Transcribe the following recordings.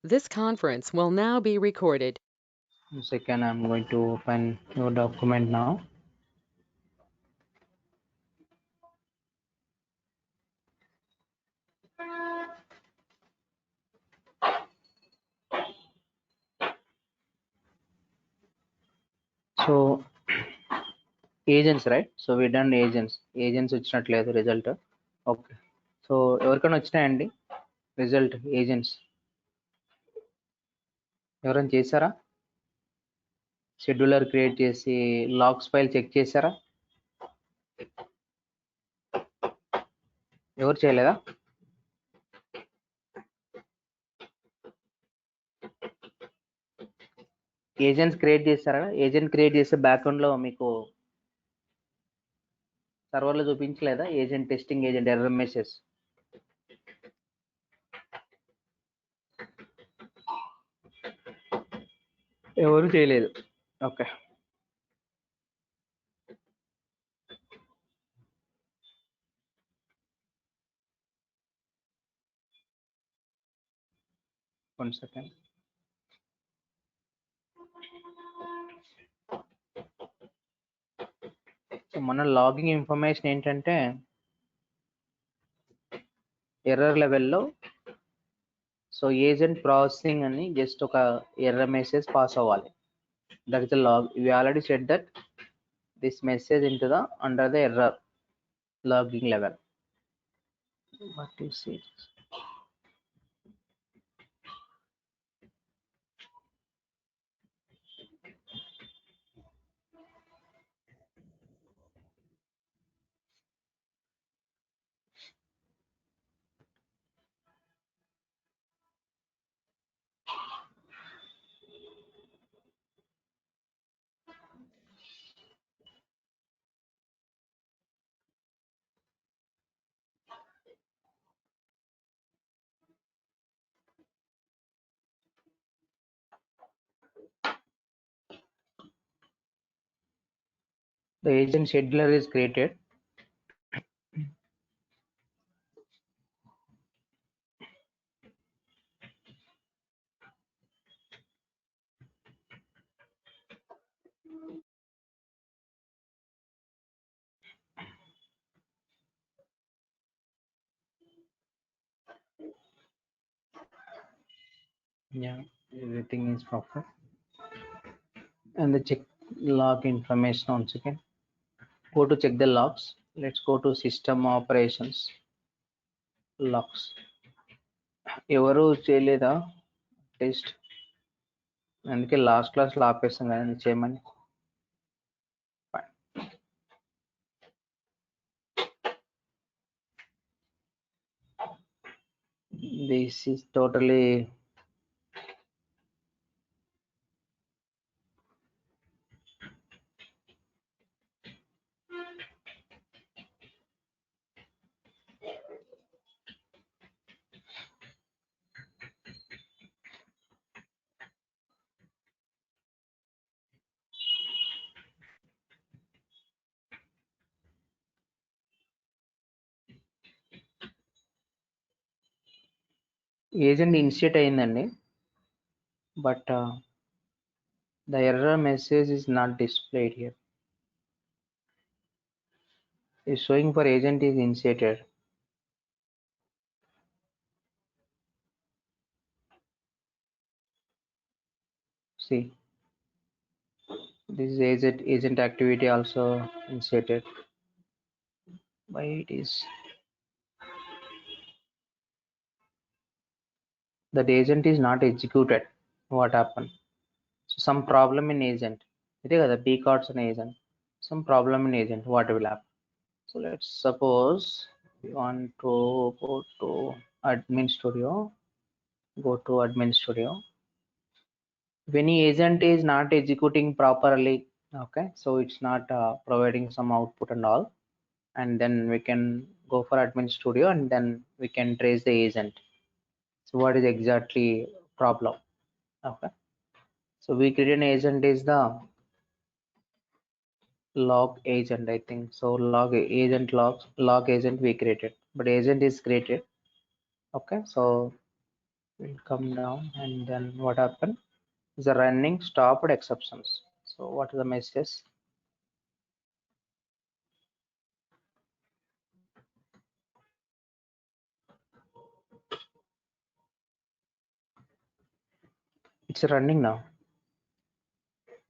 This conference will now be recorded. Second, I'm going to open your document now. So agents, right? So we done agents వచ్చినట్లేదు result. Okay, so ఎవరికైనా వచ్చినాయండి result agents? ఎవరైనా చేశారా? Scheduler create చేసి logs file check చేశారా? ఎవరు చేయలేదా? Agents create చేస్తారా? ఏజెంట్ క్రియేట్ చేస్తే బ్యాక్గ్రౌండ్ లో మీకు సర్వర్లో చూపించలేదా agent testing agent error message? ఎవరు చేయలేదు. Okay, one second. సో మన లాగింగ్ ఇన్ఫర్మేషన్ ఏంటంటే ఎర్రర్ లెవెల్లో, సో ఏజెంట్ ప్రాసెసింగ్ అని జస్ట్ ఒక ఎర్రర్ మెసేజ్ పాస్ అవ్వాలి. That is the log. We already said that this message in to the under the error logging level. What is it? The agent scheduler is created. Yeah, everything is proper. And the check log information once again. Go to check the logs. Let's go to system operations logs. ఎవరు చేయలేదా test? అందుకే last క్లాస్లో ఆపేస్తాం కదా చేయమని. This is totally agent initiate అయిందండి, but the error message is not displayed here. It's showing for agent is initiated. See, this is agent activity also initiated. Why it is that agent is not executed? What happened? So some problem in agent. ఇదే కదా B cards in agent. Some problem in agent. What will happen? So let's suppose we want to go to admin studio. Go to admin studio. If any agent is not executing properly, okay, so it's not providing some output and all, and then we can go for admin studio and then we can trace the agent. So what is exactly problem? Okay, so we create an agent is the log agent, I think so. Log agent, log agent we created, but agent is created. Okay, so will come down, and then what happened is the running stopped exceptions. So what is the message? It's running now.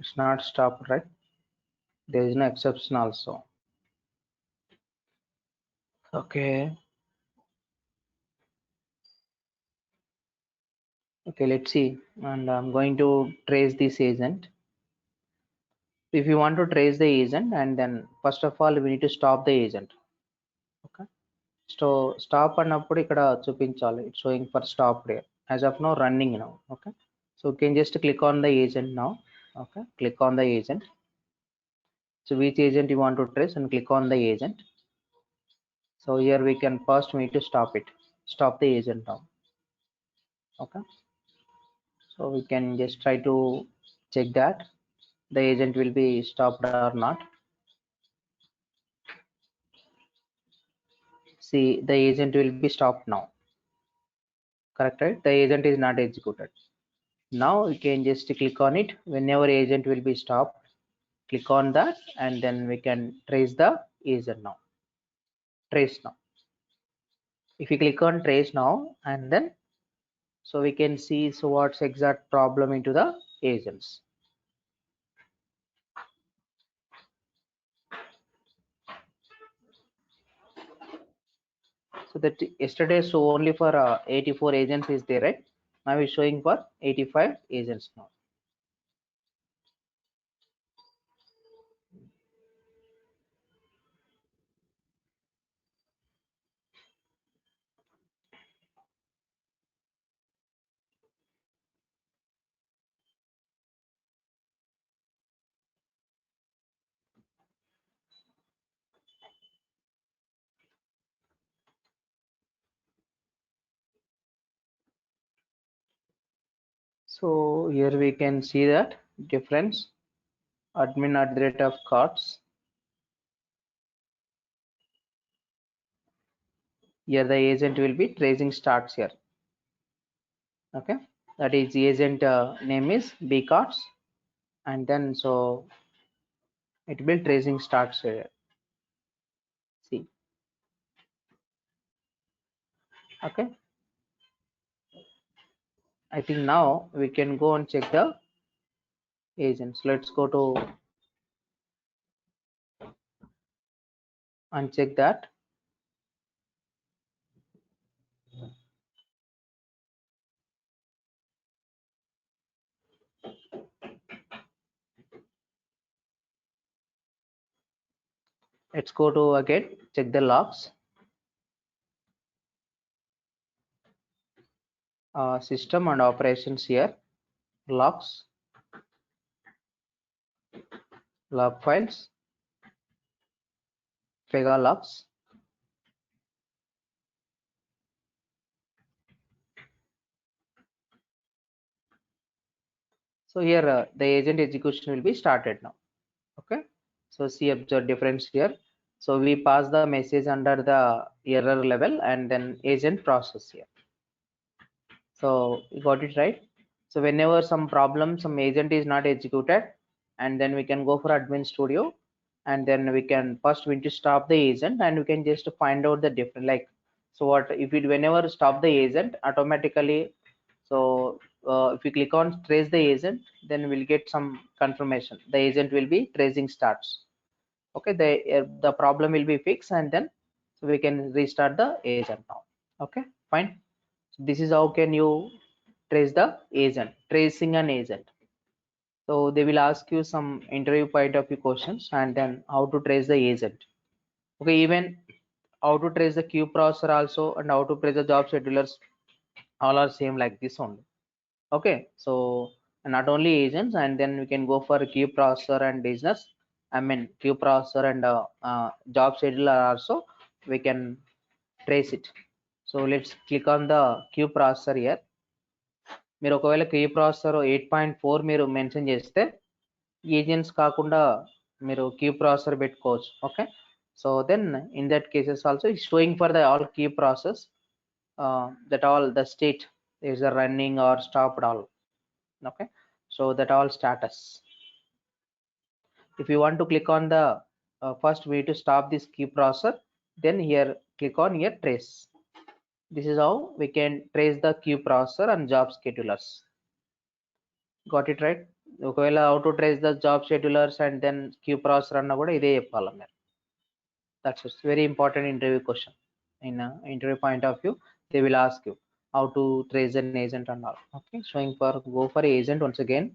It's not stopped, right? There is no exception also. Okay. Okay, let's see. And I'm going to trace this agent. If you want to trace the agent, and then first of all we need to stop the agent. Okay. So stop అన్నప్పుడు ఇక్కడ చూపించాలి. It's showing for stop here. As of now running now. Okay. So you can just click on the agent now. Okay. Click on the agent. So which agent you want to trace, and click on the agent. So here we can first need to stop it. Stop the agent now. Okay. So we can just try to check that the agent will be stopped or not. See, the agent will be stopped now. Correct, right? The agent is not executed. Now you can just click on it. Whenever agent will be stopped, click on that, and then we can trace the agent now. Trace now. If you click on trace now, and then so we can see so what's exact problem into the agents. So that yesterday so only for 84 agents is there, right? Now it's showing for 85 agents now. So here we can see that difference. Admin at the rate of cards. Here the agent will be tracing starts here. Okay, that is the agent name is bcards, and then so it will tracing starts here. See. Okay, I think now we can go and check the agents. Let's go to uncheck that. Let's go to again check the logs. System and operations here. Logs, log files, Pega logs. So here the agent execution will be started now. Okay, so see, observe difference here. So we pass the message under the error level, and then agent process here. So you got it right. So whenever some problem, some agent is not executed, and then we can go for admin studio, and then we can first we need to stop the agent, and we can just find out the different, like, so what if we whenever stop the agent automatically. So if you click on trace the agent, then we'll get some confirmation the agent will be tracing starts. Okay, the problem will be fixed, and then so we can restart the agent now. Okay, fine. So this is how can you trace the agent, tracing an agent. So they will ask you some interview point of view questions, and then how to trace the agent. Okay, even how to trace the queue processor also, and how to trace the job schedulers, all are same like this only. Okay, so not only agents, and then we can go for queue processor and business, I mean queue processor and job scheduler also we can trace it. So let's click on the queue processor here. మీరు ఒకవేళ queue processor 8.4 మీరు mention చేస్తే agents కాకుండా మీరు queue processor పెట్టుకోవచ్చు. Okay, so then in that cases also is showing for the all queue process that all the state There's a running or stopped all. Okay, so that all status. If you want to click on the first, we need to stop this queue processor, then here click on here trace. This is how we can trace the queue processor and job schedulers. Got it right? ఒకవేళ how to trace the job schedulers and then queue processor అన్న కూడా ఇదే చెప్పాలి మీరు. That's a very important interview question. In interview point of view, they will ask you how to trace an agent and all. Okay, showing for go for agent once again.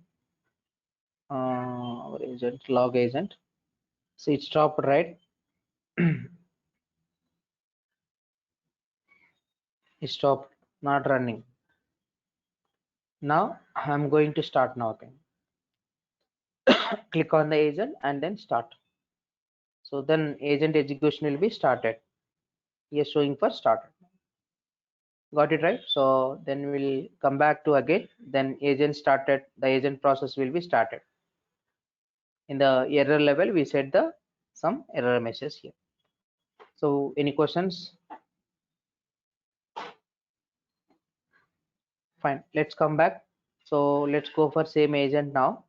Our agent log agent. So it stopped right. It stopped, not running. Now I'm going to start now again. Click on the agent and then start. So then agent execution will be started. Here showing for started. Got it right? So then we'll come back to again. Then agent started. The agent process will be started. In the error level, we set the some error message here. So any questions? Fine. Let's come back. So let's go for same agent now.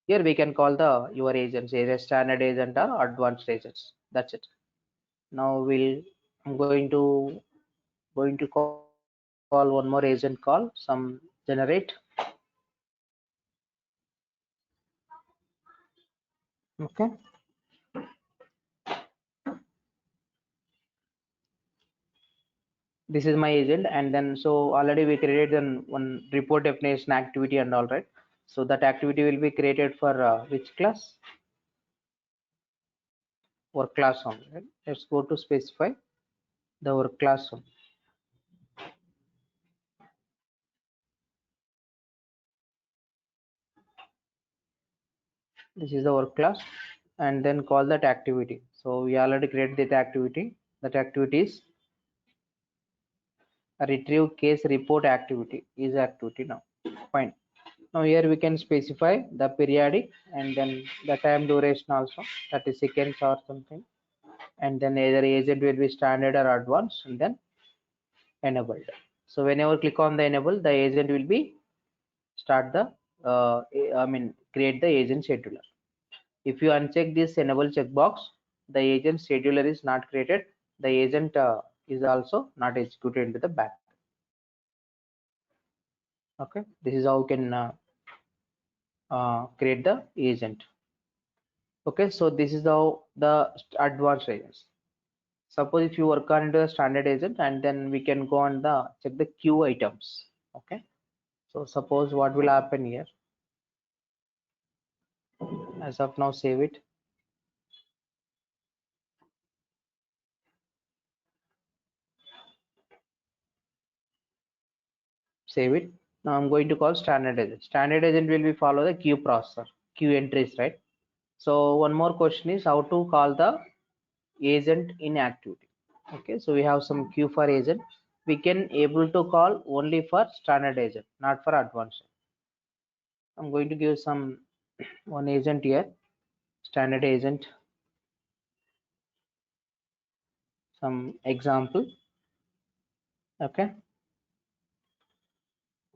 Here we can call the your agents either standard agent or advanced agents. That's it. Now I'm going to call one more agent call, some generate. Okay. This is my agent, and then so already we created one report definition activity and all right. So that activity will be created for which class? Work class only. Right? Let's go to specify the work class only. This is the work class, and then call that activity. So we already created that activity. That activity is a retrieve case report activity is activity now. Fine. Now here we can specify the periodic and then the time duration also, 30 seconds or something, and then either agent will be standard or advanced and then enabled. So whenever click on the enable, the agent will be start the create the agent scheduler. If you uncheck this enable checkbox, the agent scheduler is not created. The agent is also not executed into the back. Okay, this is how you can create the agent. Okay, so this is how the advanced agents. Suppose if you work on into the standard agent, and then we can go on the check the queue items. Okay, so suppose what will happen here, as of now save it. Save it. Now I'm going to call standard agent. Standard agent will be follow the queue processor, queue entries, right? So one more question is how to call the agent in activity. Okay, so we have some queue for agent. We can able to call only for standard agent, not for advanced. I'm going to give some one agent here, standard agent, some example. Okay,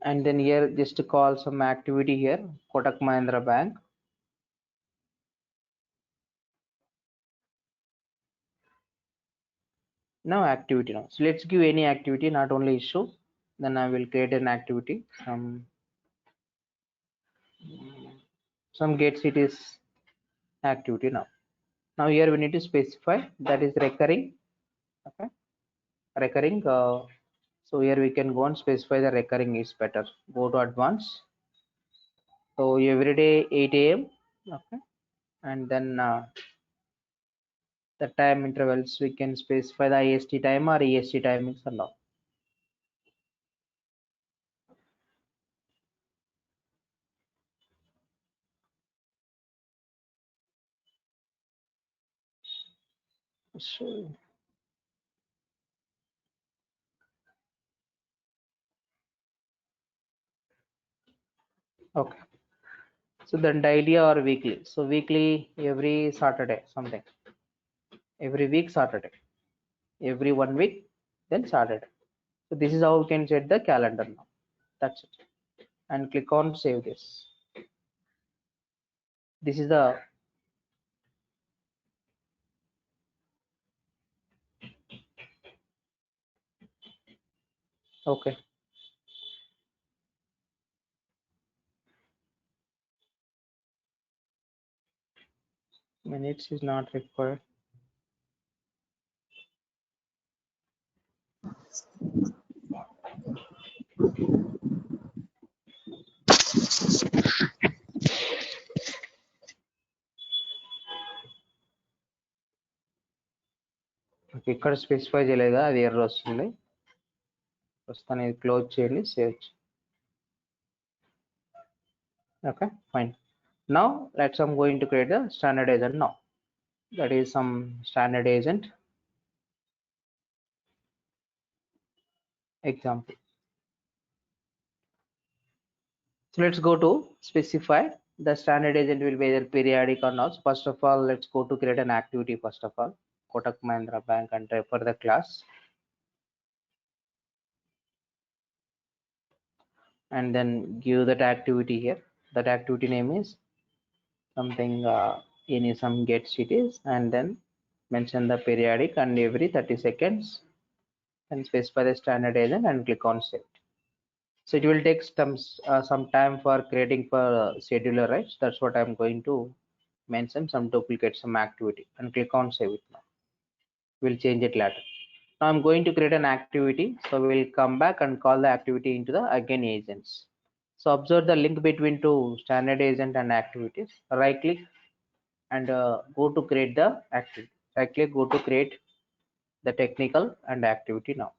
and then here just to call some activity here, Kotak Mahindra Bank. Now activity now. So let's give any activity, not only issue. Then I will create an activity, some get cities activity now. Now here we need to specify that is recurring. Okay, recurring. So here we can go and specify the recurring is better. Go to advanced. So every day 8 a.m. Okay, and then the time intervals we can specify the IST time or EST timings and all. So okay, so then daily or weekly. So weekly every Saturday something, every week Saturday, every 1 week then Saturday. So this is how we can set the calendar now. That's it. And click on save this. This is the okay. Minutes is not required. Okay, ఇక్కడ specify చేయలేదా, అది error వస్తుంది. ప్రస్తుతాన్ని ఇది close చేయండి, save. Okay, fine. Now I'm going to create a standard agent now. That is some standard agent example. So let's go to specify. The standard agent will be either periodic or not. First of all, let's go to create an activity. First of all, Kotak Mahindra Bank, and type for the class, and then give that activity here. That activity name is something any some get cities, and then mention the periodic and every 30 seconds, and specify the standard agent and click on save. So it will take some time for creating for scheduler, right? That's what I'm going to mention, some duplicate some activity, and click on save it now. We'll change it later. Now I'm going to create an activity, so we'll come back and call the activity into the again agents. So observe the link between two standard agent and activities. Right click and go to create the activity. Right click, go to create the technical and activity now.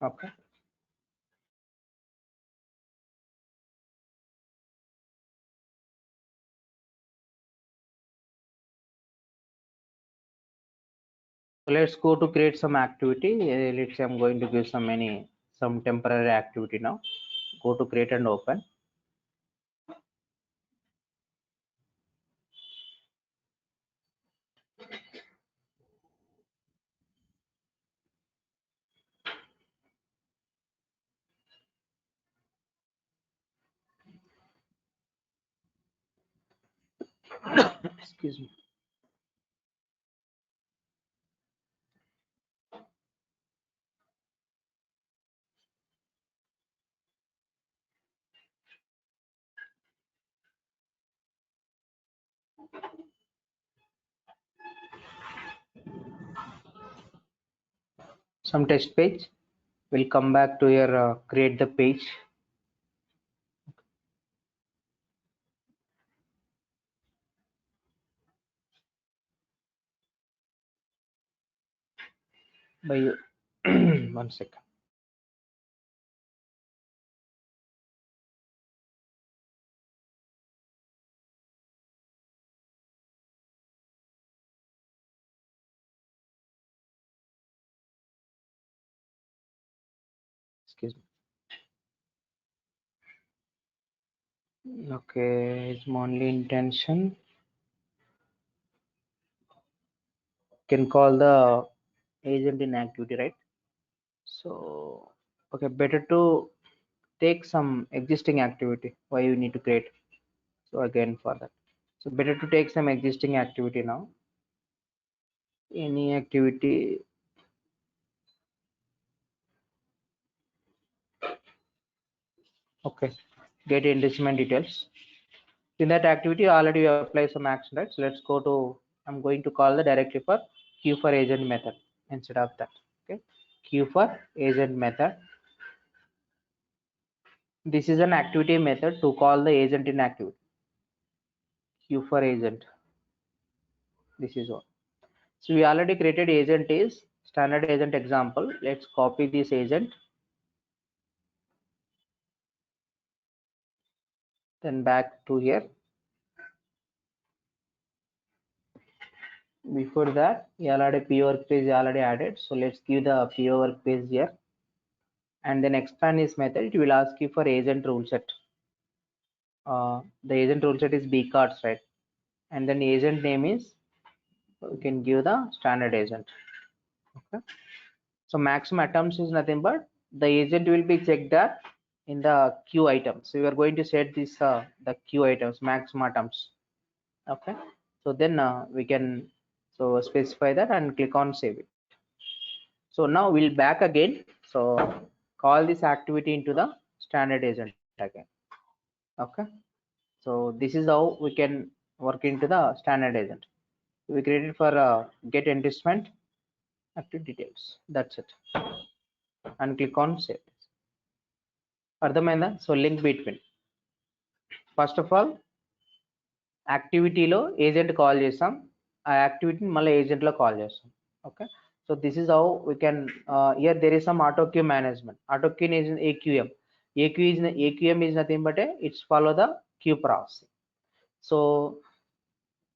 Okay. So let's go to create some activity. Let's say I'm going to give some temporary activity now. Go to create and open. Excuse me. Some test page. We'll come back to your create the page. By 1 second. Excuse me. Okay, it's only intention. Can call the agent in activity, right? So okay, better to take some existing activity. Why you need to create? So again for that. So better to take some existing activity now. Any activity. Okay, get investment details. In that activity already you apply some action, right? So let's go to, I'm going to call the directly for queue for agent method instead of that. Okay, queue for agent method. This is an activity method to call the agent in activity. Queue for agent. This is all. So we already created agent is standard agent example. Let's copy this agent. Then back to here. Before that, we already PO workspace already added. So let's give the PO workspace here. And then expand this method. It will ask you for agent rule set. The agent rule set is B cards, right? And then agent name is, we can give the standard agent. Okay. So maximum atoms is nothing but the agent will be checked that in the queue items. So we are going to set this the queue items maximum atoms. Okay. So then we can so specify that and click on save it. So now we'll back again. So call this activity into the standard agent again. Okay. So this is how we can work into the standard agent. We created for get enrichment active details. That's it. And click on save. అర్థమైందా? So link between first of all యాక్టివిటీలో agent call చేస్తాం, ఆ యాక్టివిటీని మళ్ళీ ఏజెంట్లో call చేస్తాం. Okay, so this is how we can here there is some auto queue management. Auto queue is AQM. AQM is nothing but it's follow the queue processing. So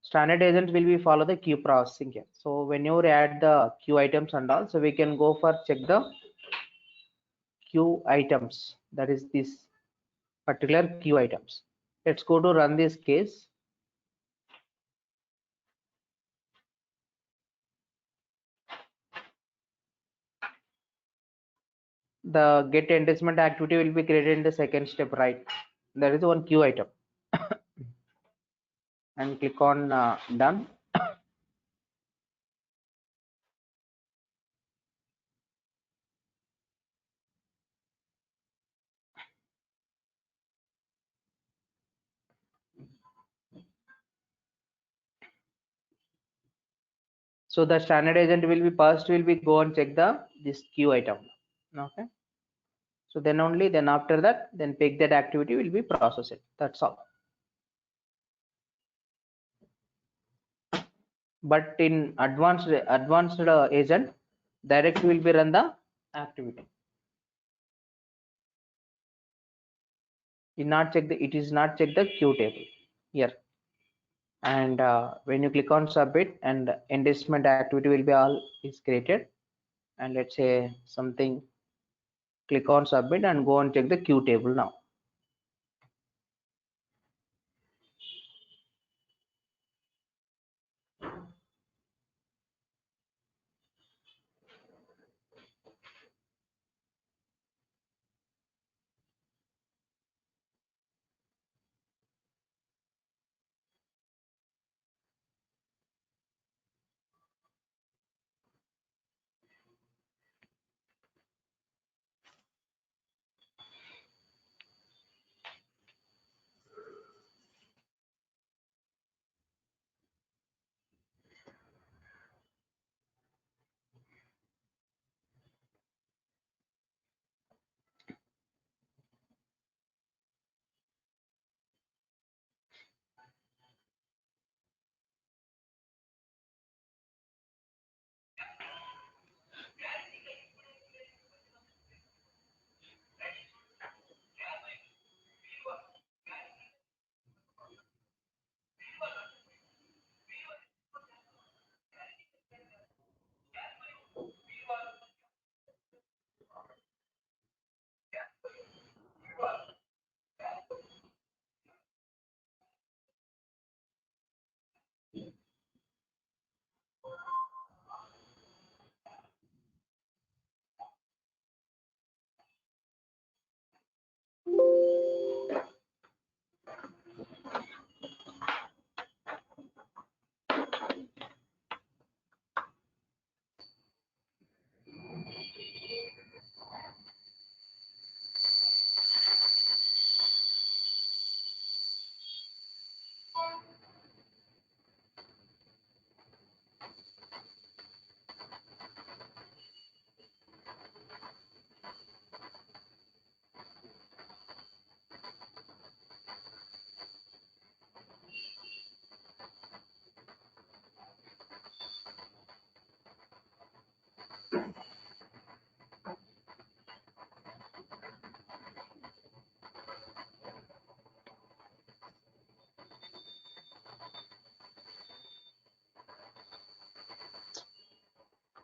standard agent will be follow the queue processing here. So whenever add the queue items and all, so we can go for check the queue items, that is this particular queue items. Let's go to run this case. The get enrichment activity will be created in the second step, right? There is one queue item. And click on done. So the standard agent will be first will be go and check the this queue item. Okay, so then only then after that then pick that activity will be process it. That's all. But in advanced agent, direct will be run the activity. It is not check the queue table here. And when you click on submit, and enrichment activity will be all is created, and let's say something, click on submit and go and check the queue table now.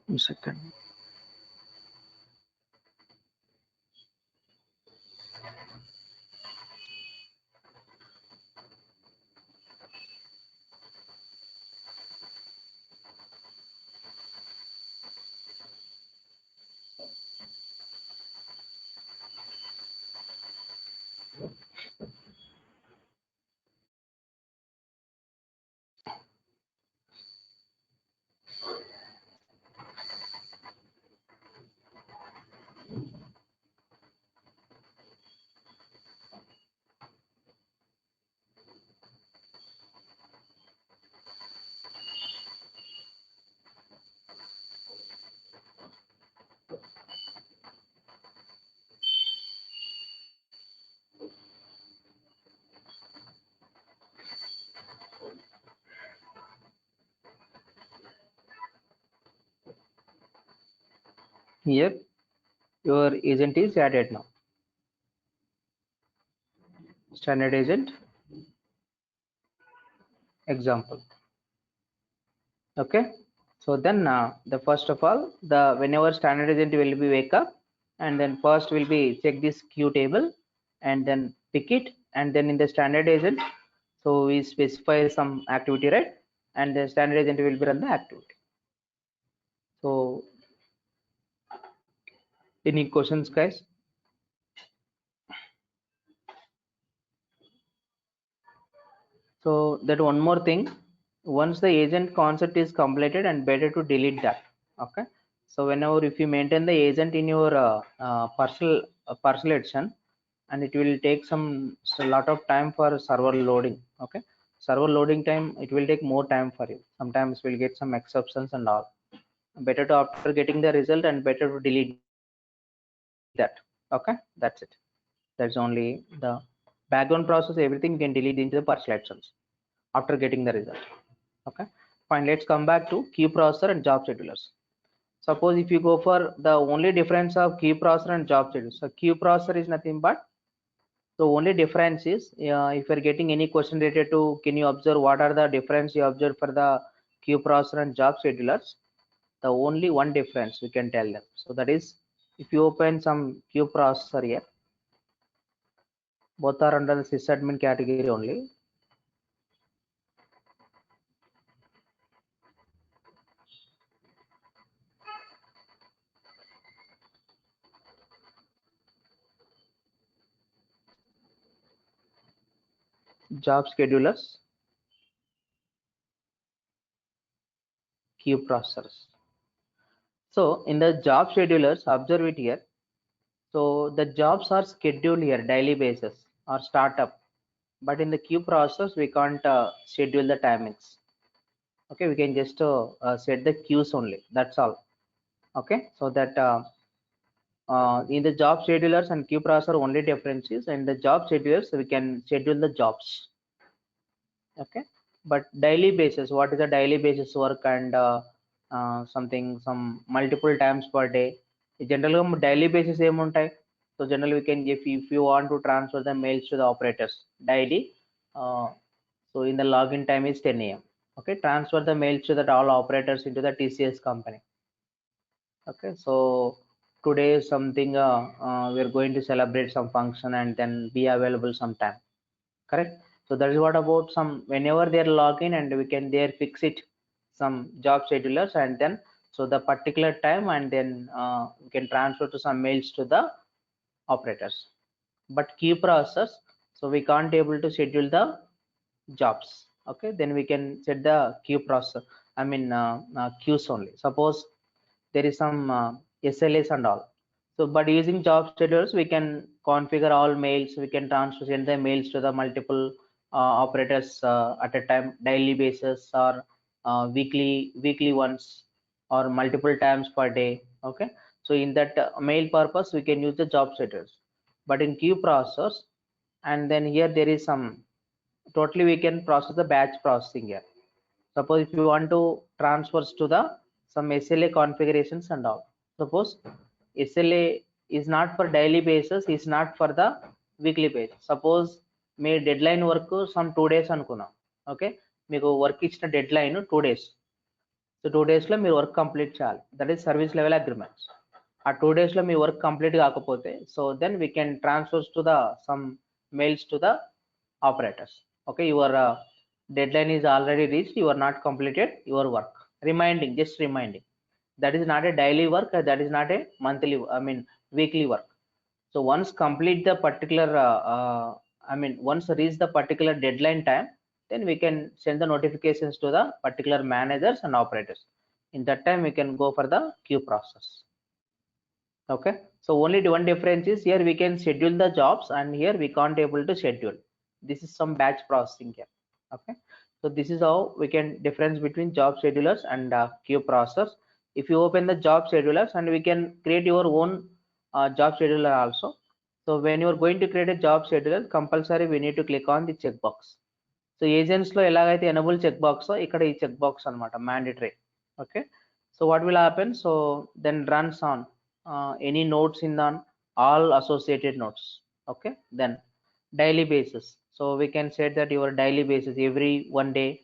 One second. Yep, your agent is added now. Standard agent example. Okay, so then the first of all, the whenever standard agent will be wake up, and then first will be check this queue table and then pick it, and then in the standard agent, so we specify some activity, right? And the standard agent will be run the activity. So any questions, guys? So that one more thing, once the agent concept is completed, and better to delete that. Okay, so whenever if you maintain the agent in your parcel edition, and it will take a lot of time for server loading. Okay, server loading time, it will take more time for you. Sometimes we'll get some exceptions and all. Better to, after getting the result, and better to delete that. Okay, that's it. That's only the background process. Everything you can delete into the partial actions after getting the result. Okay, fine. Let's come back to queue processor and job schedulers. Suppose if you go for the only difference of queue processor and job scheduler. So queue processor is nothing but, the only difference is, if you're getting any question related to, can you observe what are the difference you observe for the queue processor and job schedulers? The only one difference we can tell them. So that is, if you open some queue processor here, both are under the sysadmin category only. Job schedulers, queue processors. So in the job schedulers, observe it here. So the jobs are scheduled here daily basis or startup, but in the queue process we can't schedule the timings. Okay, we can just set the queues only. That's all. Okay, so that in the job schedulers and queue processor only differences. In the job schedulers we can schedule the jobs. Okay, but daily basis, what is the daily basis work, and some multiple times per day. Generally daily basis ఏముంటాయి? So generally we can, if you want to transfer the mails to the operators daily, uh, so in the login time is 10 a.m. Okay, transfer the mails to the all operators into the TCS company. Okay, so today is something, we're going to celebrate some function and then be available sometime. Correct. So that is what about some, whenever they log in, and we can there fix it some job schedulers, and then so the particular time, and then we can transfer to some mails to the operators. But queue process, so we can't able to schedule the jobs. Okay, then we can set the queue process, I mean queues only. Suppose there is some SLAs and all. So but using job schedulers we can configure all mails, we can transfer, send the mails to the multiple operators at a time, daily basis, or weekly ones, or multiple times per day. Okay, so in that mail purpose we can use the job schedulers. But in queue process, and then here there is some, totally we can process the batch processing here. Suppose if you want to transfers to the some SLA configurations and all. Suppose SLA is not for daily basis, is not for the weekly basis. Suppose మీ deadline work some 2 days అనుకున్నాం. Okay, మీకు work ఇచ్చిన deadline 2 days. So 2 days లో మీరు work complete చేయాలి. That is service level agreements. ఆ 2 days లో మీ వర్క్ కంప్లీట్ కాకపోతే, so then we can transfers to the some mails to the operators. Okay, your deadline is already reached, you are not completed your work, reminding, just reminding. That is not a daily work, that is not a monthly, I mean weekly work. So once complete the particular once reach the particular deadline time, then we can send the notifications to the particular managers and operators. In that time we can go for the queue process. Okay, so only one difference is, here we can schedule the jobs, and here we can't able to schedule. This is some batch processing here. Okay, so this is how we can difference between job schedulers and queue processors. If you open the job schedulers, and we can create your own job scheduler also. So when you are going to create a job scheduler, compulsory we need to click on the checkbox. So agents lo elagaithe enable checkbox, ikkada ee checkbox anamata mandatory. Okay, so what will happen? So then runs on. any nodes in the all associated nodes. Okay, then daily basis, so we can say that your daily basis every one day,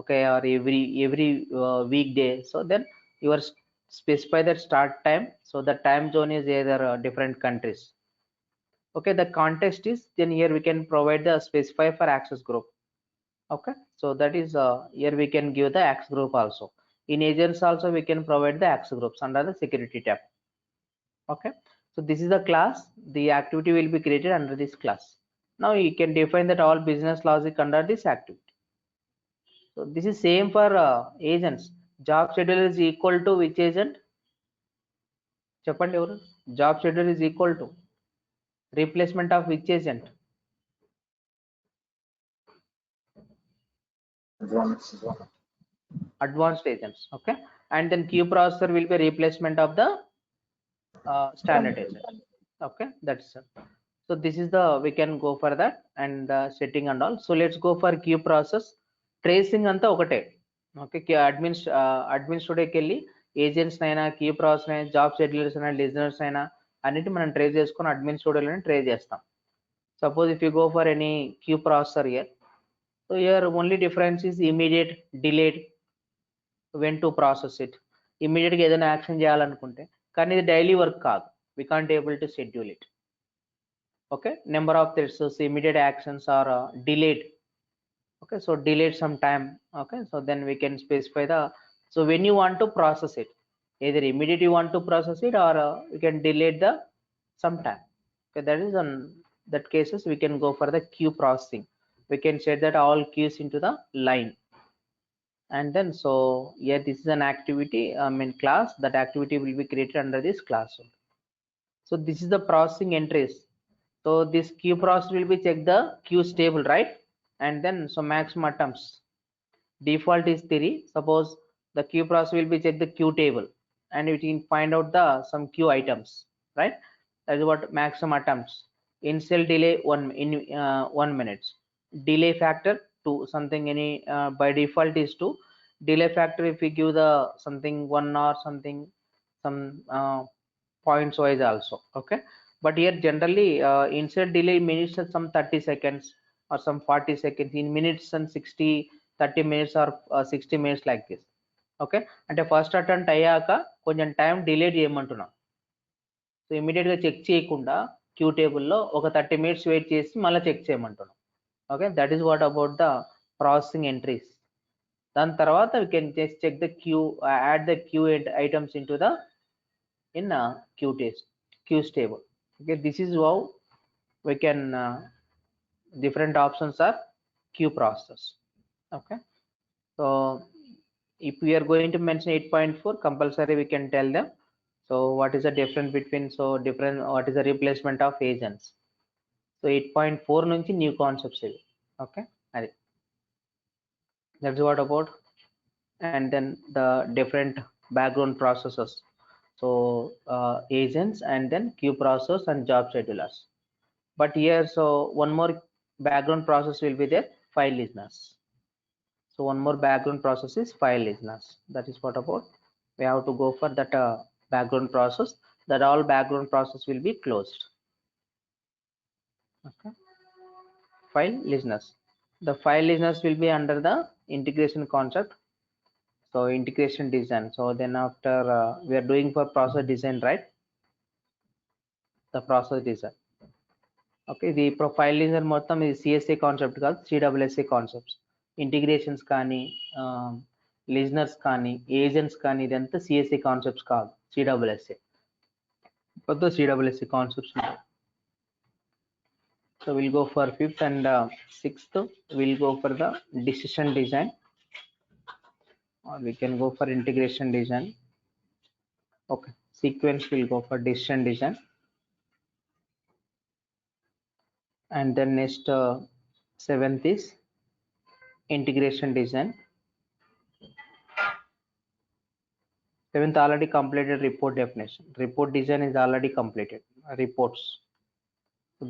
okay, or every weekday. So then you are specify that start time, so the time zone is either different countries. Okay, the context is, then here we can provide the specify for access group. Okay, so that is here we can give the access group also. In agents also we can provide the access groups under the security tab. Okay, so this is the class, the activity will be created under this class. Now you can define that all business logic under this activity. So this is same for agents. Job schedule is equal to which agent? చెప్పండి ఎవరు? Job schedule is equal to replacement of which agent? Advanced agents. Okay, and then queue processor will be replacement of the standard agent. Okay, that's it. So this is the, we can go for that and setting and all. So let's go for queue process. Tracing anta okate. Okay, admin studio ki velli agents naina, queue process naina, job schedulers naina, listeners naina అన్నిటి మనం trace చేసుకొని admin స్టూడియోలోనే trace చేస్తాం. Suppose if you go for any queue processor here, so here only difference is immediate, delayed, when to process it. Immediate గా ఏదైనా action చేయాలనుకుంటే, కానీ ఇది daily work కాదు, we can't able to schedule it. Okay, number of threads, so immediate actions are delayed. Okay, so delayed some time. Okay, so then we can specify the, so when you want to process it, either immediate you want to process it, or you can delay the some time. Okay, that is on that cases we can go for the queue processing. We can set that all queues into the line, and then so yeah, this is an activity, class, that activity will be created under this class. So this is the processing entries. So this queue process will be check the queues table, right? And then so maximum attempts, default is 3. Suppose the queue process will be check the queue table, and it can find out the some queue items, right? That is what maximum attempts. Initial delay 1 minute, delay factor 2, something any by default is 2. Delay factor if we give the something 1 or something, some points wise also. Okay, but here generally insert delay minutes at some 30 seconds or some 40 seconds, in minutes and 60 30 minutes or 60 minutes like this. Okay, అంటే first attempt అయ్యాక కొంచెం time delay చేయమంటున్నాం. So immediate గా check చేయకుండా queue టేబుల్లో ఒక 30 minutes wait చేసి మళ్ళీ చెక్ చేయమంటున్నాం. Okay, that is what about the processing entries. దాని తర్వాత we can just check the queue, add the queue items into the in queues table. Okay, this is how we can different options are queue process. Okay, so if we are going to mention 8.4, compulsory we can tell them. So what is the difference between, so different, what is the replacement of agents? So 8.4 నుంచి new concepts ఇవి. Okay, అది, that's what about. And then the different background processes, so agents and then queue process and job schedulers. But here, so one more background process will be there, file listeners. So one more background process is file listeners. That is what about, we have to go for that background process, that all background process will be closed. Okay, file listeners, the file listeners will be under the integration concept. So integration design, so then after we are doing for process design, right? The process design. Okay, the profile listener మొత్తం ఇది CSA concept కాదు, CSSA concepts. Integrations కానీ listeners కానీ agents కానీ ఇదంతా CSA concepts కాదు, CSSA. కొత్త CSSA concepts ఉంటాయి. So we'll go for 5th and 6th, we'll go for the decision design, or we can go for integration design. Okay, sequence will go for decision design, and then next 7th is integration design. 7th already completed report definition, report design is already completed, reports.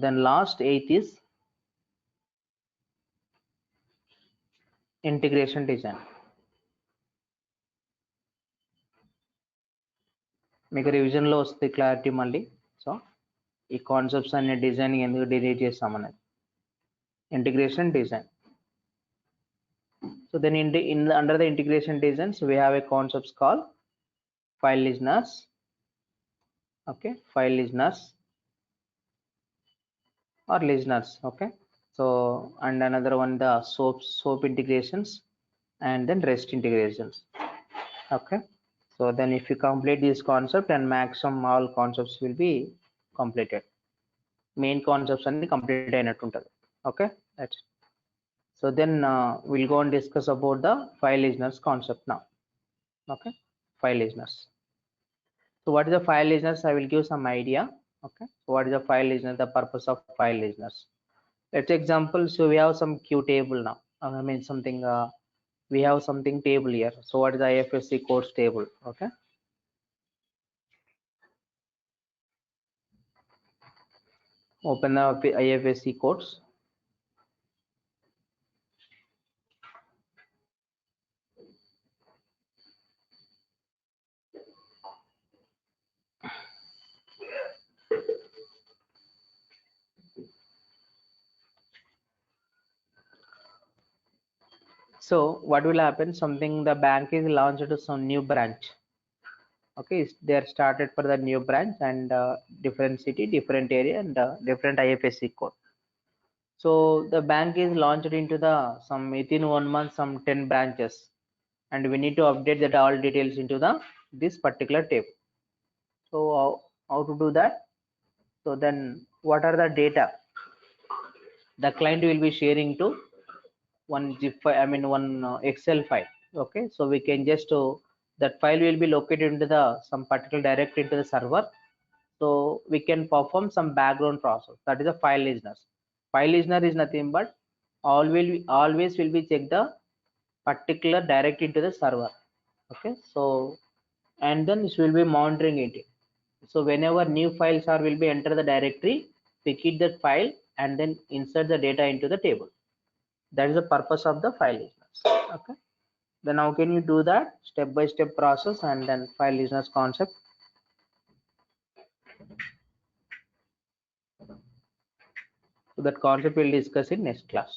Then last 8th is integration design. మీకు revision లో వస్తుంది clarity మళ్ళీ. So ఈ concepts అన్ని designing ఎందుకు delete చేస్తామనేది integration design. So then under the integration designs we have a concepts called file listeners. Okay, file listeners or listeners. Okay, so and another one the soap integrations and then REST integrations. Okay, so then if you complete this concept and maximum all concepts will be completed. Main concepts and complete అయినట్టుంటది. Okay, that's it. So then we'll go and discuss about the file listeners concept now. Okay, file listeners. So what is the file listeners? I will give some idea. Okay, so what is the file listener? The purpose of file listeners. Let's example. So we have some Q table now. I mean something. We have something table here. So what is the IFSC codes table? Okay. Open the IFSC codes. So what will happen? Something the bank is launched to some new branch. Okay, they are started for the new branch and different city, different area, and different IFSC code. So the bank is launched into the some within 1 month some 10 branches, and we need to update that all details into the this particular table. So how to do that? So then what are the data the client will be sharing to one zip file, I mean one Excel file. Okay, so we can just that file will be located into the some particular direct into the server. So we can perform some background process. That is a file listeners. File listener is nothing but always will be check the particular direct into the server. Okay, so and then this will be monitoring it. So whenever new files are will be enter the directory, pick it that file and then insert the data into the table. That is the purpose of the file listeners. Okay, then how can you do that? Step by step process and then file listeners concept. So that concept we'll discuss in next class.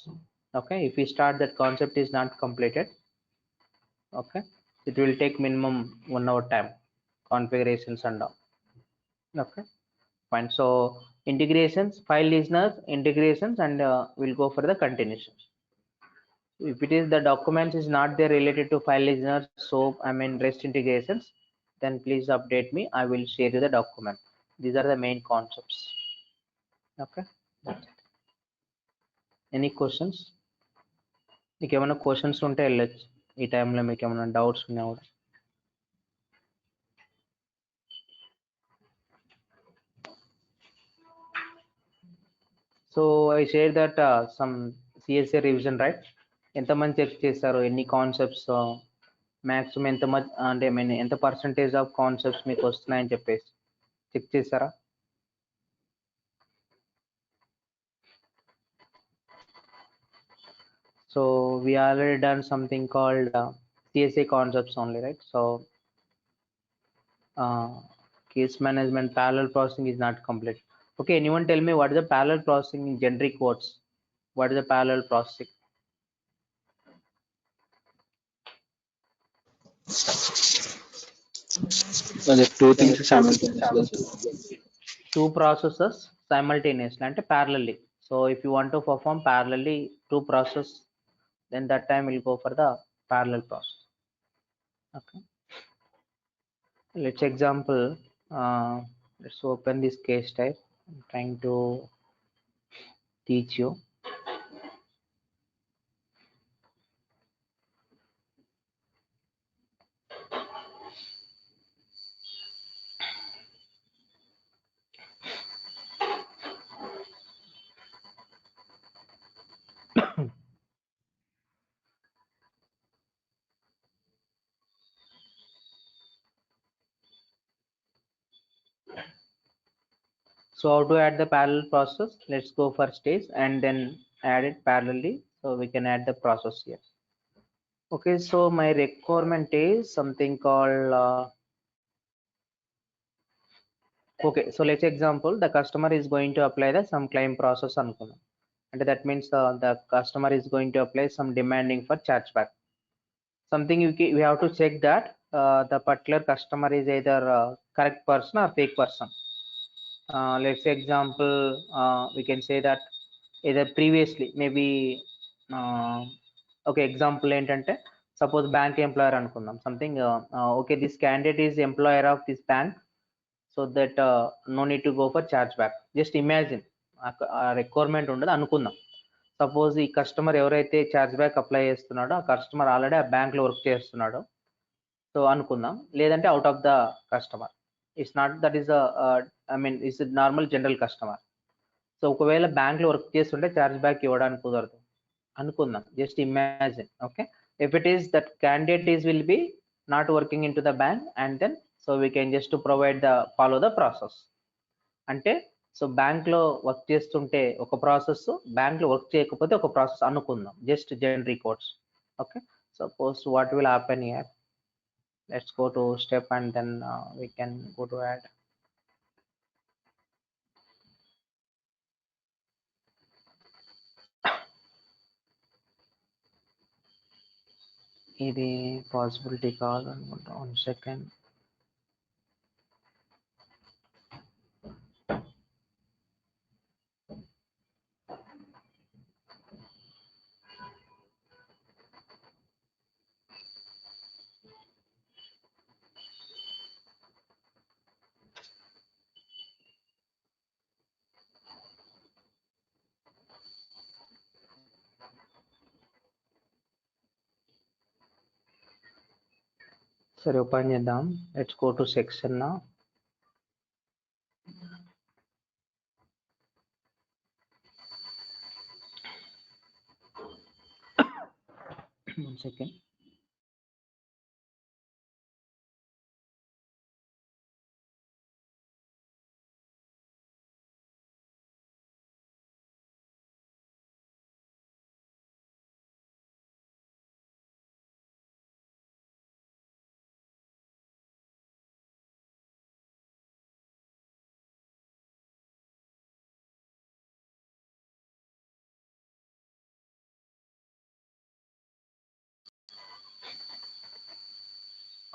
Okay, if we start that concept is not completed, okay, it will take minimum 1 hour time, configurations and all. Okay, fine. So integrations, file listeners, integrations, and we'll go for the continuations. If it is the documents is not there related to file listeners, so I mean REST integrations, then please update me. I will share you the document. These are the main concepts. Okay, any questions? మీకు ఏమైనా questions ఉంటే వెళ్ళొచ్చు ఈ టైంలో. మీకు ఏమైనా doubts ఉన్నా కూడా. So I share that some CSA revision right. ఎంతమంది చెక్ చేస్తారు ఎన్ని కాన్సెప్ట్స్ మ్యాక్సిమం ఎంతమంది అంటే ఐ మీన్ ఎంత పర్సంటేజ్ ఆఫ్ కాన్సెప్ట్స్ మీకు వస్తున్నాయని చెప్పేసి చెక్ చేస్తారా? So we already done something called CSA concepts only, right? So case management parallel processing is not complete. Okay, anyone tell me what is the parallel processing in generic words? What is the parallel processing? Two things simultaneously. Two processes simultaneously and parallelly. So if you want to perform parallelly two processes, then that time we'll go for the parallel process. Okay, let's example. Let's open this case type. I'm trying to teach you. So how to add the parallel process? Let's go for stage and then add it parallelly. So we can add the process here. Okay, so my requirement is something called Okay, so let's example the customer is going to apply the some claim process అనుకుందాం. అంటే that means the customer is going to apply some demanding for chargeback. Something we have to check that the particular customer is either correct person or fake person. Let's say example, we can say that either previously maybe okay example ఏంటంటే suppose bank employer అనుకుందాం something okay this candidate is employer of this bank so that no need to go for chargeback. Just imagine ఆ requirement ఉండదు అనుకుందాం. Suppose ఈ customer ఎవరైతే charge back apply చేస్తున్నాడో ఆ customer already ఆ బ్యాంక్ లో వర్క్ చేస్తున్నాడు సో అనుకుందాం. లేదంటే out of the customer it's not that is I mean it's normal general customer. So ఒకవేళ బ్యాంక్ లో వర్క్ చేస్తుంటే ఛార్జ్ బ్యాక్ ఇవ్వడానికి కుదరదు అనుకుందాం. Just imagine. Okay, if it is that candidate is will be not working in to the bank and then so we can just provide the follow the process. అంటే so bank లో work చేస్తుంటే ఒక process, bank లో work చేయకపోతే ఒక process అనుకుందాం. Just generic codes. Okay, suppose what will happen here, let's go to step and then we can go to add. ఇది possibility కాదనుకుంటా. 1 second. సరే ఓపెన్ చేద్దాం. లెట్స్ గో టు సెక్షన్ నా. One second.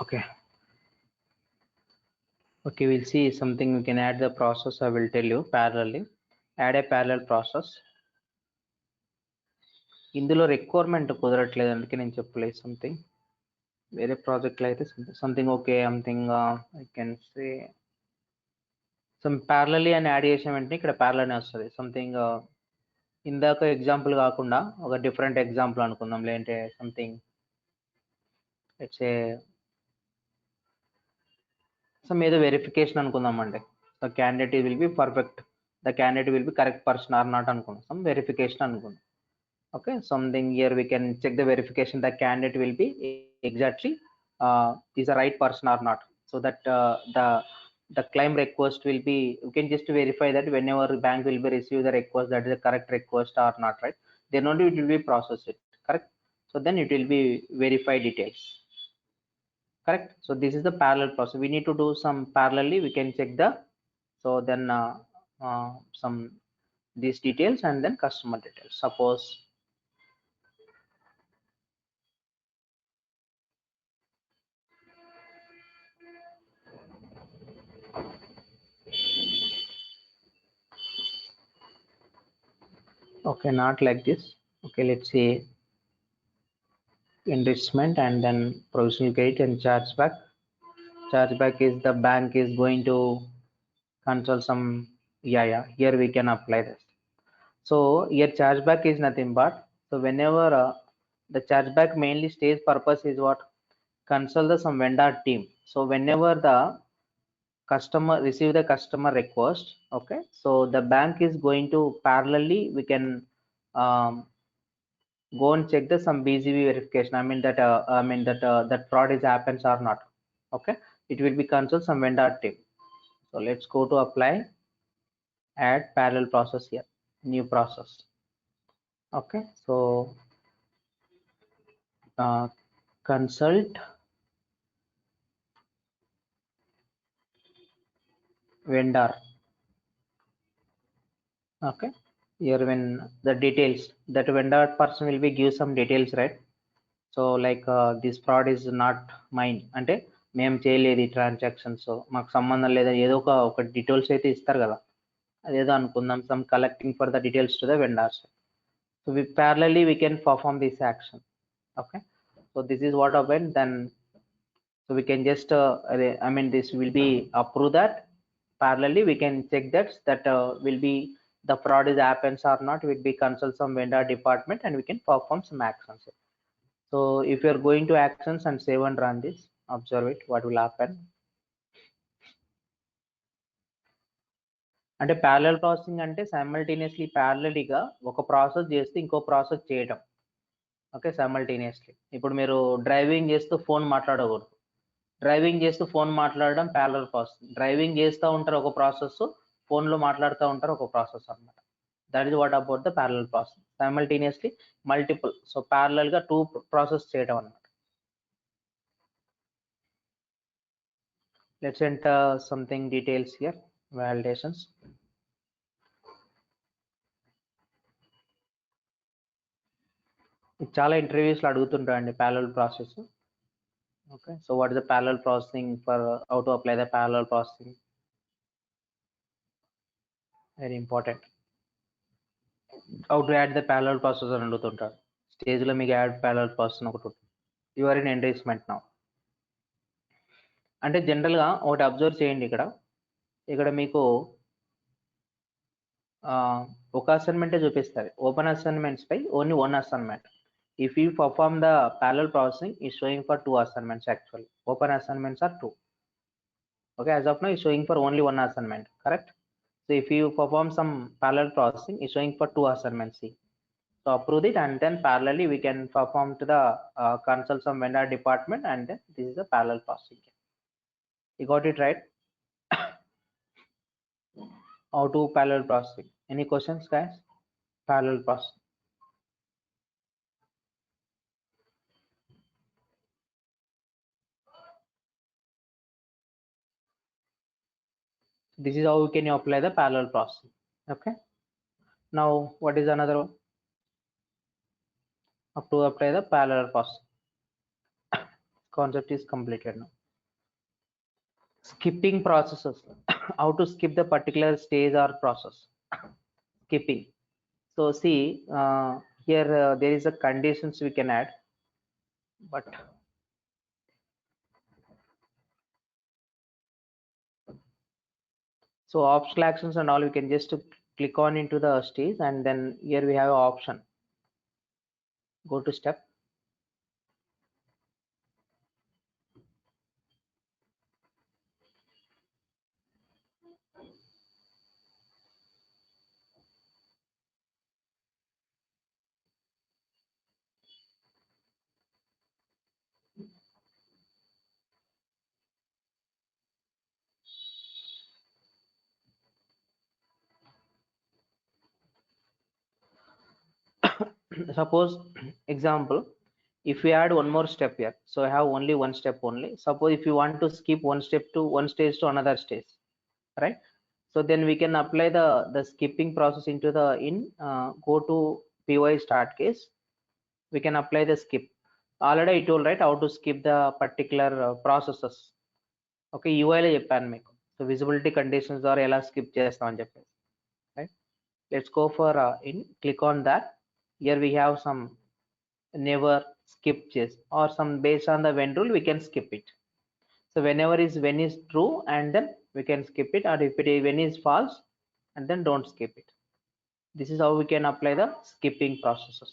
Okay. Okay, we'll see something. We can add the process. I will tell you parallelly. Add a parallel process. ఇందులో requirement కుదరట్లేదు అందుకే నేను చెప్పలేదు. Something వేరే ప్రాజెక్ట్లో అయితే something okay something I can say some ప్యారలీ అని యాడ్ చేసిన వెంటనే ఇక్కడ ప్యారల్ అని వస్తుంది. సంథింగ్ ఇందాక ఎగ్జాంపుల్ కాకుండా ఒక డిఫరెంట్ ఎగ్జాంపుల్ అనుకుందాం. లేదంటే సంథింగ్ లెట్స్ సే సమ్ ఏదో వెరిఫికేషన్ అనుకుందాం. అంటే the candidate will be perfect, the candidate will be correct person are not అనుకుందాం. సమ్ వెరిఫికేషన్ అనుకుందాం. Okay, something here we can check the verification the candidate will be exactly is a right person or not, so that the claim request will be, you can just verify that whenever bank will be receive the request that is a correct request or not, right? Then only it will be processed it, correct? So then it will be verify details, correct? So this is the parallel process. We need to do some parallelly, we can check the, so then some these details and then customer details. Suppose okay, not like this. Okay, let's say enrichment and then provisional credit and chargeback. Chargeback is the bank is going to cancel some, yeah, here we can apply this. So here chargeback is nothing but, so whenever the chargeback mainly stays purpose is what, consult the some vendor team. So whenever the customer receive the customer request, okay, so the bank is going to parallelly we can go and check the some BGV verification. That fraud is happens or not. Okay, it will be consult some vendor team. So let's go to apply, add parallel process here, new process. Okay, so consult vendor. Okay, here when the details, that vendor person will be give some details, right? So like this fraud is not mine అంటే మేము చేయలేదు ఈ transactions, మాకు సంబంధం లేదా ఏదో ఒక details అయితే ఇస్తారు కదా, అదేదో అనుకుందాం, some collecting for the details to the vendors. So we parallelly we can perform this action. Okay, so this is what happened then. So we can just I mean this will be approve that. Parallelly we can check that will be the fraud is happens or not, will be consult some vendor department and we can perform some actions. So if you are going to actions and save and run this, observe it, what will happen. అంటే parallel processing అంటే simultaneously ప్యారలలీగా ఒక process చేస్తే ఇంకో process చేయడం. Okay, simultaneously. ఇప్పుడు మీరు driving చేస్తూ phone మాట్లాడకూడదు. డ్రైవింగ్ చేస్తూ ఫోన్ మాట్లాడడం ప్యారలల్ ప్రాసెసింగ్. డ్రైవింగ్ చేస్తూ ఉంటారు ఒక ప్రాసెస్, ఫోన్లో మాట్లాడుతూ ఉంటారు ఒక ప్రాసెస్ అన్నమాట. That is what about the parallel process. Simultaneously multiple, so ప్యారలల్గా 2 ప్రాసెస్ చేయడం అన్నమాట. Let's enter something details here, validations. చాలా ఇంటర్వ్యూస్లో అడుగుతుంటారండి parallel process. Okay, so what is the parallel processing, for how to apply the parallel processing, very important. How to add the parallel process అని అడుగుతుంటారు. స్టేజ్లో మీకు add parallel process ఒకటి ఉంటుంది. You are in endorsement now. అంటే జనరల్గా ఒకటి observe చేయండి, ఇక్కడ మీకు ఒక అసైన్మెంటే చూపిస్తుంది. ఓపెన్ అసైన్మెంట్స్ పై only 1 assignment. If you perform the parallel processing, is showing for 2 assignments actually. Open assignments are 2. Okay, as of now is showing for only 1 assignment, correct? So if you perform some parallel processing, is showing for 2 assignments. See, so approve it and then parallelly we can perform to the consult some vendor department and then this is the parallel processing. You got it right? How to parallel processing? Any questions, guys? Parallel processing. This is how we can apply the parallel processing. Okay, now what is another one? Up to apply the parallel processing. Concept is completed now. Skipping processes. How to skip the particular stage or process. Skipping. So see here there is a conditions we can add, but so optional actions and all we can just click on into the stage and then here we have an option. Go to step. Suppose example, if we add one more step here, so I have only one step only. Suppose if you want to skip one step to one stage to another stage, right? So then we can apply the skipping process into the go to py start case. We can apply the skip. Already I told, right, how to skip the particular processes. Okay, UI లో చెప్పాను మీకు. So visibility conditions ద్వారా ఎలా skip చేస్తామని చెప్పేసి, right? Let's go for click on that. Here we have some never skip chase or some based on the when rule we can skip it. So whenever is when is true and then we can skip it, or if it is when is false and then don't skip it. This is how we can apply the skipping processes.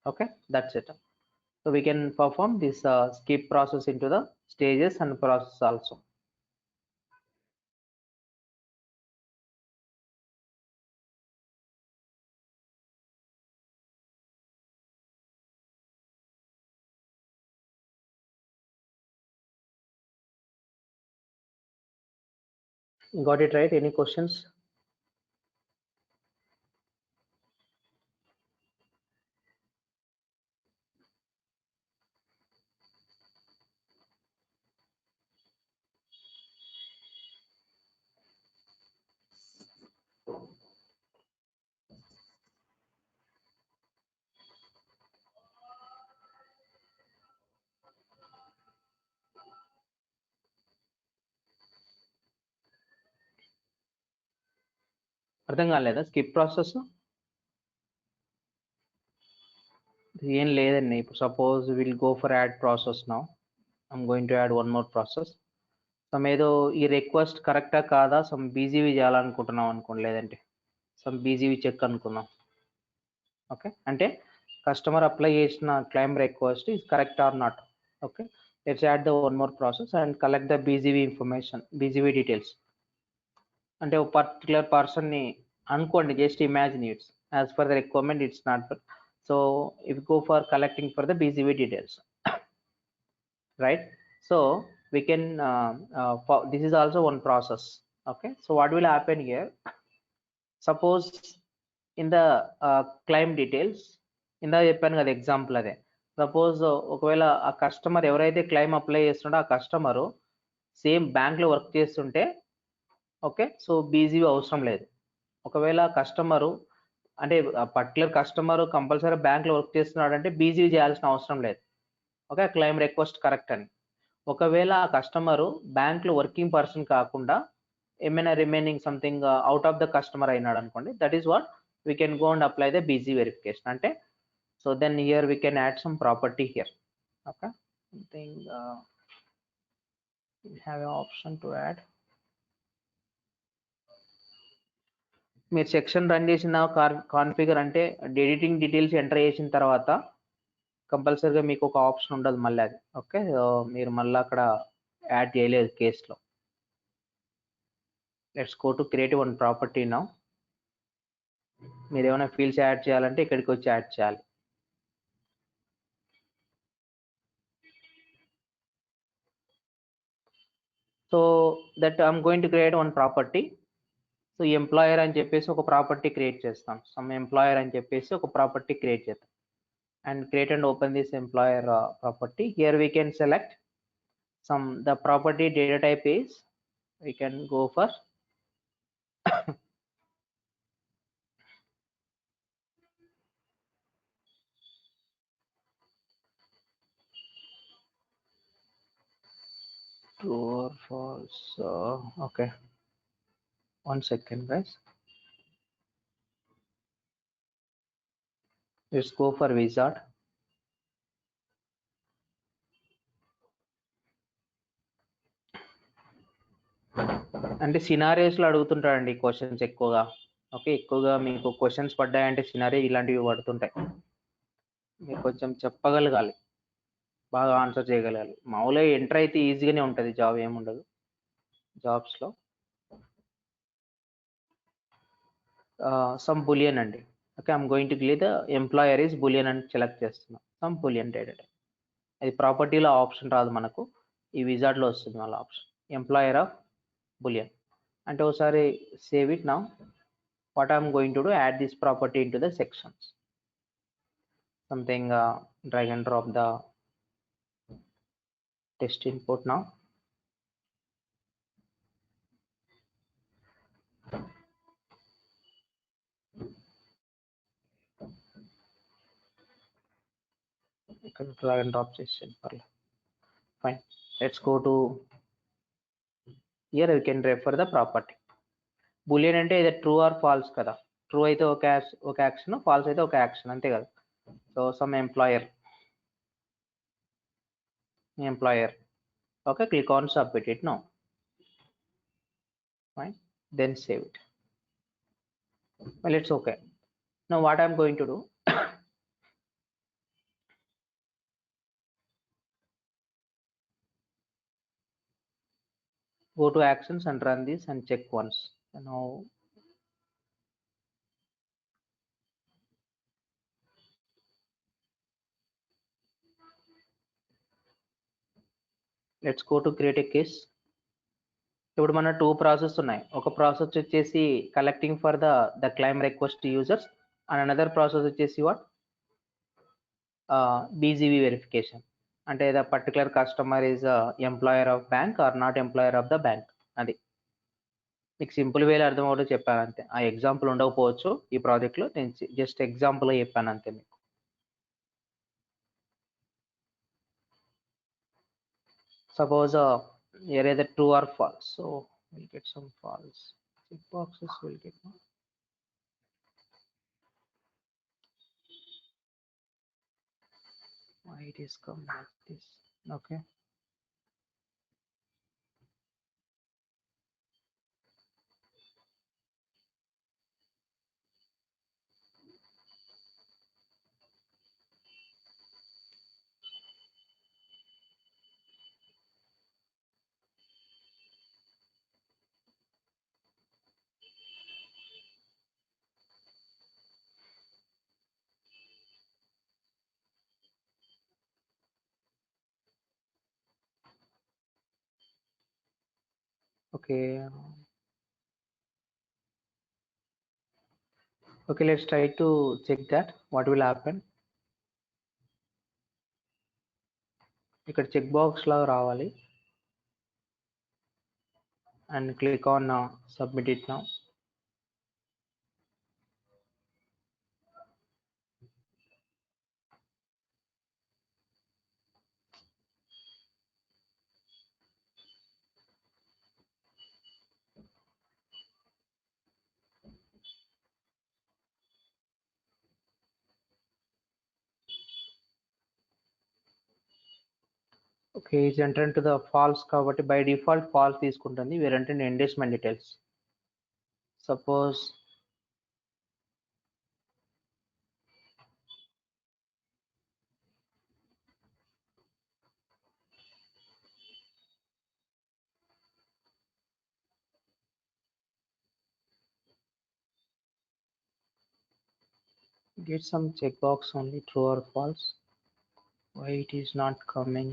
Okay, that's it. So we can perform this skip process into the stages and process also. Got it right? Any questions? అర్థం కాలేదా skip process? ఏం లేదండి. ఇప్పుడు suppose will go for add process now. I'm going to add one more process. Some ఏదో ఈ request కరెక్టా కాదా some BGV చేయాలనుకుంటున్నాం అనుకోండి, లేదంటే సమ్ బీజీవీ చెక్ అనుకున్నాం. ఓకే, అంటే కస్టమర్ అప్లై చేసిన claim request is correct or not. Okay, let's add the one more process and collect the BGV information, BGV details. అంటే ఒక పర్టికులర్ పర్సన్ని అనుకోండి, just imagine it's as per the requirement, it's not for. So if go for collecting for the BGV details, right? So we can this is also one process. Okay, so what will happen here, suppose in the claim details, ఇందా చెప్పాను కదా example అదే. Suppose ఒకవేళ ఆ customer ఎవరైతే claim apply చేస్తుండో ఆ customer same బ్యాంక్లో work చేస్తుంటే, ఓకే, సో బీజీవీ అవసరం లేదు. ఒకవేళ కస్టమరు అంటే పర్టికులర్ కస్టమర్ కంపల్సరీ బ్యాంక్లో వర్క్ చేస్తున్నాడు అంటే బీజీవీ చేయాల్సిన అవసరం లేదు. ఓకే, క్లైమ్ రిక్వెస్ట్ కరెక్ట్ అని. ఒకవేళ ఆ కస్టమరు బ్యాంక్లో వర్కింగ్ పర్సన్ కాకుండా ఏమైనా remaining something out of the customer అయినాడు అనుకోండి, that is what we can go and apply the BG verification. అంటే so then here we can add some property here. Okay, something we have an option to add. మీరు section run చేసిన configure అంటే editing details enter చేసిన తర్వాత కంపల్సరీగా మీకు ఒక option ఉండదు మళ్ళీ అది. ఓకే, మీరు మళ్ళీ అక్కడ యాడ్ చేయలేదు కేసులో. Let's go to create one property now. మీరు ఏమైనా ఫీల్డ్స్ యాడ్ చేయాలంటే ఇక్కడికి వచ్చి యాడ్ చేయాలి. So that I'm going to create one property. So employer అని చెప్పేసి ఒక ప్రాపర్టీ క్రియేట్ చేస్తాం. సమ్ ఎంప్లాయర్ అని చెప్పేసి ఒక ప్రాపర్టీ క్రియేట్ చేస్తాం and create and open this employer property. Here we can select some the property data type is, we can go for true or false. Okay, one second guys, let's go for wizard. అంటే సినారియోస్లో అడుగుతుంటారండి questions ఎక్కువగా. Okay, ఎక్కువగా మీకు questions పడ్డాయంటే scenario ఇలాంటివి పడుతుంటాయి. మీరు కొంచెం చెప్పగలగాలి, బాగా answer చేయగలగాలి. మామూలుగా ఎంటర్ అయితే ఈజీగానే ఉంటుంది, జాబ్ ఏముండదు జాబ్స్లో. సమ్ బులియన్ అండి. Okay, I'm going to clear the employer is boolean అని సెలెక్ట్ చేస్తున్నాం. Some boolean data type. అది ప్రాపర్టీలో ఆప్షన్ రాదు మనకు, ఈ విజార్డ్లో వస్తుంది మళ్ళీ ఆప్షన్ ఎంప్లాయర్ ఆఫ్ బులియన్. అంటే ఒకసారి save it now. What I'm going to do, add this property in to the sections. Something drag and drop the test input now. ఇక్కడ డ్రాగ్ అండ్ డ్రాప్ చేసేయండి పర్లేదు. Fine, let's go to here. We can refer the property. Boolean అంటే ఇది true or false కదా. True అయితే ఒక action, false అయితే ఒక యాక్షన్, అంతే కదా. So some employer. Okay, click on submit it now. Fine, then save it. Well, it's okay. Now what I'm going to do, go to actions and run this and check once. Now let's go to create a case. ఇప్పుడు మన 2 process ఉన్నాయి. ఒక process వచ్చేసి collecting for the claim request users and another process వచ్చేసి what BGV verification. అంటే the particular customer is employer of bank or not employer of the bank. అది మీకు simple వేలో అర్థం అవుతూ చెప్పాను అంతే. ఆ ఎగ్జాంపుల్ ఉండకపోవచ్చు ఈ ప్రాజెక్ట్లో, నేను జస్ట్ ఎగ్జాంపుల్ చెప్పాను అంతే మీకు. Suppose here either true or false, so we'll get some false. Check boxes will get it is come like this. Okay. Okay. Okay, let's try to check that what will happen. ఇక్కడ check box లాగా రావాలి and click on submit it now. Okay, it's entered to the false కాబట్టి by default false తీసుకుంటుంది. We're entering endorsement details. Suppose get some checkbox only true or false. Why it is not coming?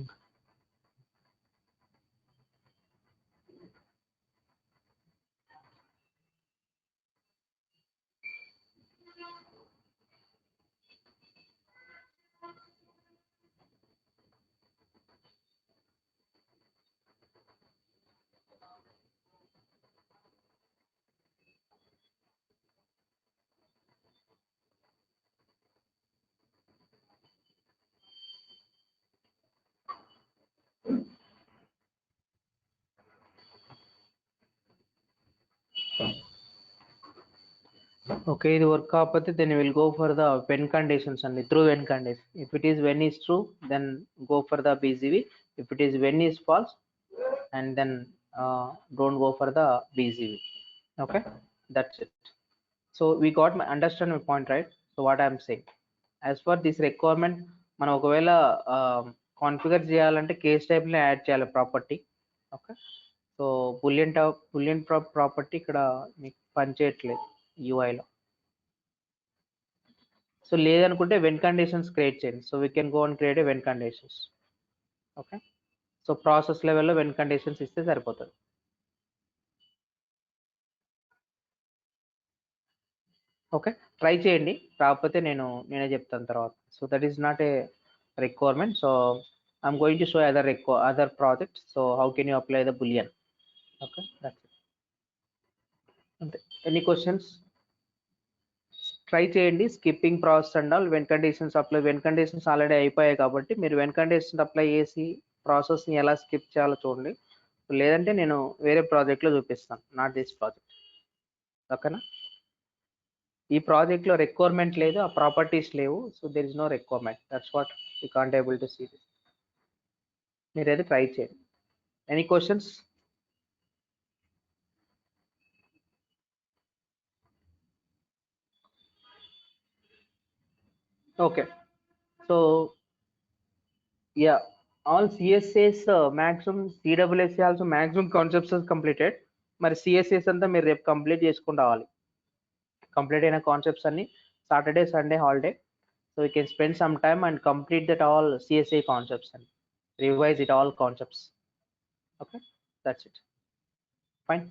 Okay, ఇది work కాకపోతే then we will go for the when conditions and through when condition. If it is when is true, then go for the BCV. If it is when is false, and then don't go for the BCV. Okay, that's it. So we got my understand my point, right? So what I am saying, as for this requirement, మనం ఒకవేళ configure చేయాలంటే case type లో add చేయాలి property. Okay, so boolean property ఇక్కడ మీకు పనిచేయట్లేదు యూఐలో. So లేదనుకుంటే వెన్ కండిషన్స్ క్రియేట్ చేయండి. So we can go and create when conditions. Okay, so process లెవెల్లో వెన్ కండిషన్స్ ఇస్తే సరిపోతుంది. ఓకే, ట్రై చేయండి, రాకపోతే నేనే చెప్తాను తర్వాత. So that is not a requirement. So I'm going to show other project. So how can you apply the boolean. Okay, that's it. అంతే. Any questions? Try చేయండి. Skipping process and all when conditions apply. When conditions already అయిపోయాయి కాబట్టి మీరు when conditions apply చేసి ప్రాసెస్ని ఎలా skip చేయాలో చూడండి. లేదంటే నేను వేరే ప్రాజెక్ట్లో చూపిస్తాను, నాట్ దిస్ ప్రాజెక్ట్. ఓకేనా? ఈ ప్రాజెక్ట్లో రిక్వైర్మెంట్ లేదు, ఆ ప్రాపర్టీస్ లేవు. So there is no requirement. That's what you can't able to see this. మీరైతే ట్రై చేయండి. Any questions? Okay, so yeah, all CSS maximum, CWSA also maximum concepts is completed. మరి CSS అంతా మీరు రేపు complete చేసుకుని రావాలి. Complete అయిన concepts అన్ని Saturday Sunday holiday. So you can spend some time and complete that all CSA concepts and revise it all concepts. Okay, that's it. Fine.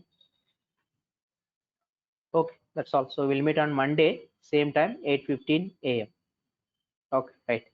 Okay, that's all. So will meet on Monday same time 8:15 AM. Okay, right.